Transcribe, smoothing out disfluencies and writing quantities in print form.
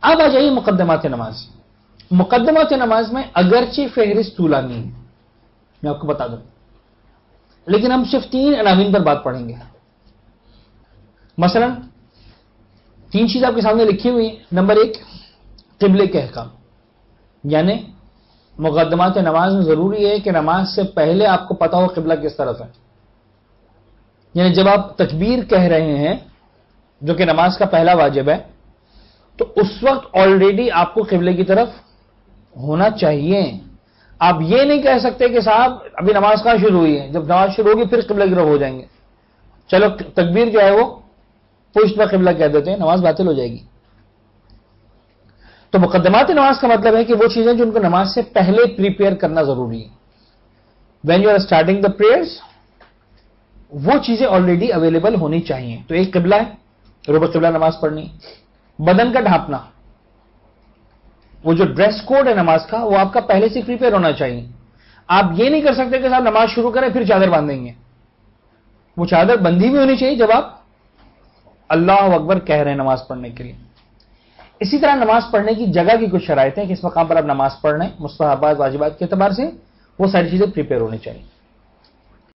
اب آ جائیے مقدمات نماز. مقدمات نماز میں اگرچہ فہرست طولانی ہے، میں آپ کو بتا دوں، لیکن ہم صرف 3 عناوین پر بات پڑھیں گے. مثلا 3 چیزیں آپ کے سامنے لکھی ہوئی ہیں. نمبر 1، قبلے کے احکام، یعنی مقدمات نماز میں ضروری ہے کہ نماز سے پہلے آپ کو پتا ہو قبلہ کس طرف ہے. یعنی جب آپ تکبیر کہہ رہے ہیں جو کہ نماز کا پہلا واجب ہے، تو اس وقت آلریڈی آپ کو قبلے کی طرف ہونا چاہیے. آپ یہ نہیں کہہ سکتے کہ صاحب ابھی نماز کہاں شروع ہوئی ہے، جب نماز شروع ہوگی پھر قبلے کی طرف ہو جائیں گے. چلو تکبیر جو ہے وہ پشت پر قبلہ کہہ دیتے ہیں، نماز باطل ہو جائے گی. تو مقدمات نماز کا مطلب ہے کہ وہ چیزیں جو ان کو نماز سے پہلے پریپیئر کرنا ضروری ہے. When you are starting the prayers, وہ چیزیں آلریڈی اویلیبل ہونی چاہیے. تو ایک قبلہ ہے، ربع قبلہ نماز پڑھنی. بدن کا ڈھانپنا، وہ جو ڈریس کوڈ ہے نماز کا، وہ آپ کا پہلے سے پریپیئر ہونا چاہیے. آپ یہ نہیں کر سکتے کہ صاحب نماز شروع کریں پھر چادر باندھیں گے. وہ چادر بندھی بھی ہونی چاہیے جب آپ اللہ اکبر کہہ رہے ہیں نماز پڑھنے کے لیے. اسی طرح نماز پڑھنے کی جگہ کی کچھ شرائط ہیں کہ اس مقام پر آپ نماز پڑھ رہے ہیں، مستحبات واجبات کے اعتبار سے وہ ساری چیزیں پریپیئر ہونی چاہیے.